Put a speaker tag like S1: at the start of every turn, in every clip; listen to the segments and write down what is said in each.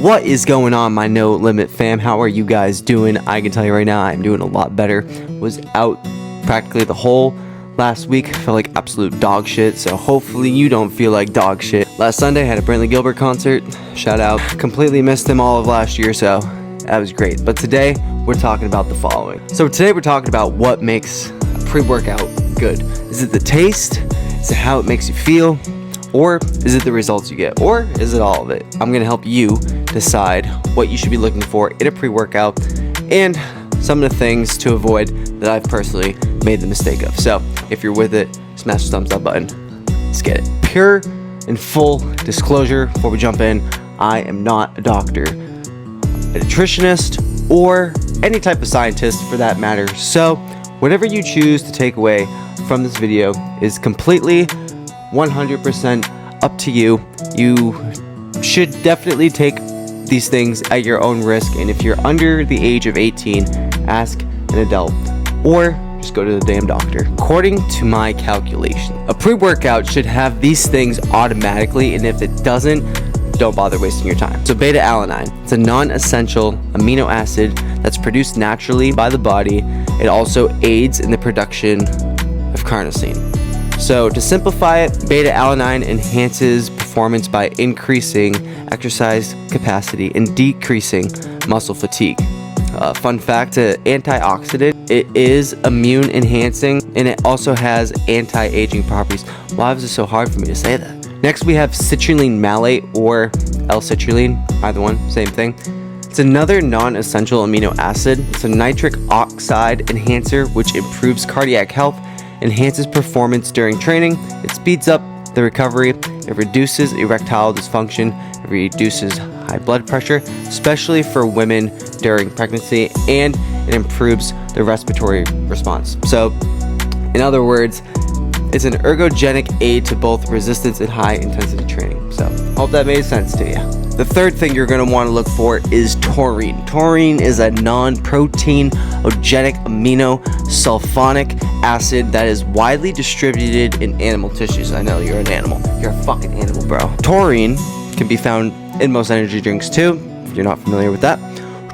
S1: What is going on, my No Limit fam? How are you guys doing? I can tell you right now, I'm doing a lot better. Was out practically the whole last week. Felt like absolute dog shit, so hopefully you don't feel like dog shit. Last Sunday, I had a Brantley Gilbert concert. Shout out. Completely missed him all of last year, so that was great. But today, we're talking about the following. So today, we're talking about what makes a pre-workout good. Is it the taste? Is it how it makes you feel? Or is it the results you get? Or is it all of it? I'm gonna help you decide what you should be looking for in a pre-workout and some of the things to avoid that I've personally made the mistake of. So if you're with it, smash the thumbs up button. Let's get it. Pure and full disclosure before we jump in, I am not a doctor, a nutritionist, or any type of scientist for that matter. So whatever you choose to take away from this video is completely 100% up to you. You should definitely take these things at your own risk, and if you're under the age of 18, ask an adult or just go to the damn doctor. According to my calculation, a pre-workout should have these things automatically, and if it doesn't, don't bother wasting your time. So beta-alanine, it's a non-essential amino acid that's produced naturally by the body. It also aids in the production of carnosine. So to simplify it, beta-alanine enhances performance by increasing exercise capacity and decreasing muscle fatigue. Fun fact, antioxidant, it is immune enhancing, and it also has anti-aging properties. Why was it so hard for me to say that? Next we have citrulline malate or L-citrulline, either one, same thing. It's another non-essential amino acid. It's a nitric oxide enhancer which improves cardiac health, enhances performance during training, it speeds up the recovery, it reduces erectile dysfunction, it reduces high blood pressure, especially for women during pregnancy, and it improves the respiratory response. So, in other words, it's an ergogenic aid to both resistance and high intensity training. So, hope that made sense to you. The third thing you're going to want to look for is taurine. Taurine is a non-protein ogenic amino sulfonic acid that is widely distributed in animal tissues. I know you're an animal. You're a fucking animal, bro. Taurine can be found in most energy drinks too, if you're not familiar with that.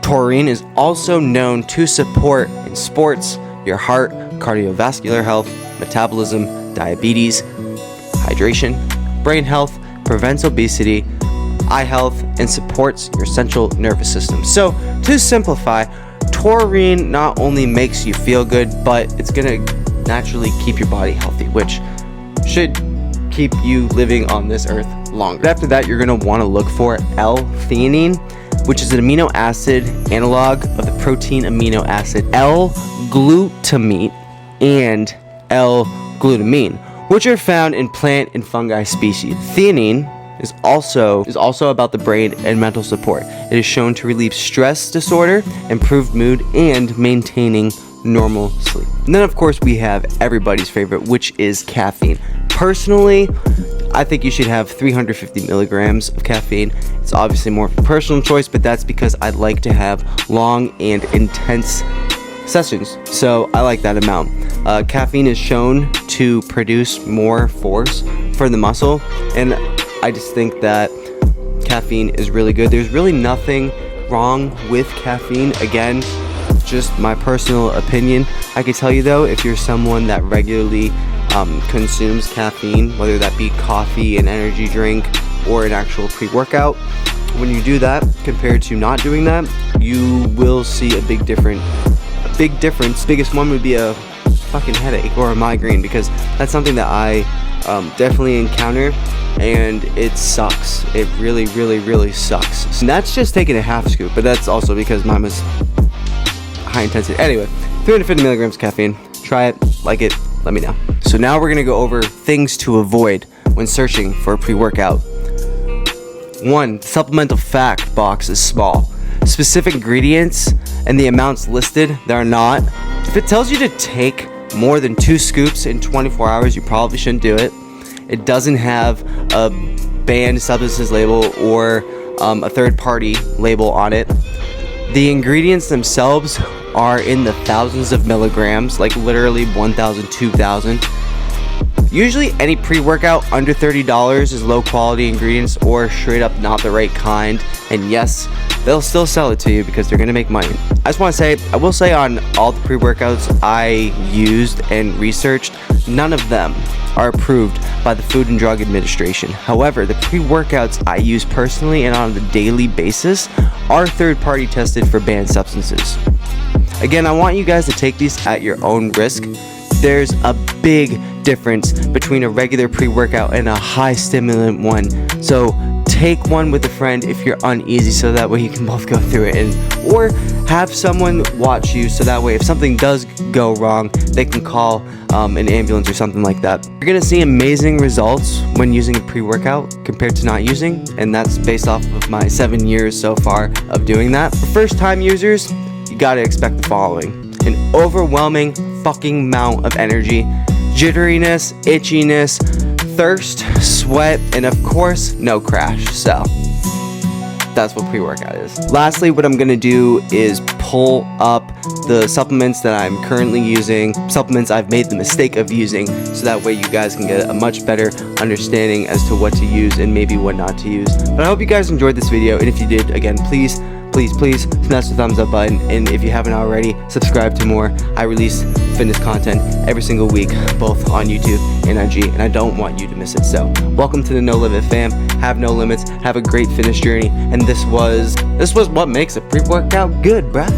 S1: Taurine is also known to support in sports, your heart, cardiovascular health, metabolism, diabetes, hydration, brain health, prevents obesity, eye health, and supports your central nervous system. So to simplify, taurine not only makes you feel good, but it's gonna naturally keep your body healthy, which should keep you living on this earth longer. After that, you're gonna wanna look for L-theanine, which is an amino acid analog of the protein amino acid L-glutamate and L-glutamine, which are found in plant and fungi species. Theanine is also about the brain and mental support. It is shown to relieve stress disorder, improve mood, and maintaining normal sleep. And then of course we have everybody's favorite, which is caffeine. Personally, I think you should have 350 milligrams of caffeine. It's obviously more of a personal choice, but that's because I like to have long and intense sessions, so I like that amount. Caffeine is shown to produce more force for the muscle, and I just think that caffeine is really good. There's really nothing wrong with caffeine. Again, just my personal opinion. I can tell you though, if you're someone that regularly consumes caffeine, whether that be coffee, an energy drink, or an actual pre-workout, when you do that compared to not doing that, you will see a big difference. Biggest one would be a fucking headache or a migraine, because that's something that I definitely encounter, and it sucks. It really, really, really sucks. And that's just taking a half scoop, but that's also because mine was high intensity. Anyway, 350 milligrams caffeine. Try it, like it, let me know. So now we're gonna go over things to avoid when searching for a pre-workout. 1, the supplemental fact box is small. Specific ingredients and the amounts listed, they're not. If it tells you to take more than 2 scoops in 24 hours, you probably shouldn't do it. It doesn't have a banned substances label or a third-party label on it. The ingredients themselves are in the thousands of milligrams, like literally 1,000, 2,000. Usually any pre-workout under $30 is low quality ingredients or straight up not the right kind. And yes, they'll still sell it to you because they're gonna make money. I just want to say, I will say on all the pre-workouts I used and researched, none of them are approved by the Food and Drug Administration. However, the pre-workouts I use personally and on a daily basis are third-party tested for banned substances. Again, I want you guys to take these at your own risk. There's a big difference between a regular pre-workout and a high stimulant one. So take one with a friend if you're uneasy, so that way you can both go through it, or have someone watch you, so that way if something does go wrong, they can call an ambulance or something like that. You're gonna see amazing results when using a pre-workout compared to not using, and that's based off of my 7 years so far of doing that. For first-time users, you gotta expect the following: an overwhelming fucking amount of energy, jitteriness, itchiness, thirst, sweat, and of course, no crash. So that's what pre-workout is. Lastly, what I'm gonna do is pull up the supplements that I'm currently using, supplements I've made the mistake of using, so that way you guys can get a much better understanding as to what to use and maybe what not to use. But I hope you guys enjoyed this video, and if you did, again, please smash the thumbs up button, and if you haven't already, subscribe to more. I release fitness content every single week, both on YouTube and IG, and I don't want you to miss it. So welcome to the No Limit fam. Have no limits, have a great fitness journey, and this was what makes a pre-workout good, bruh.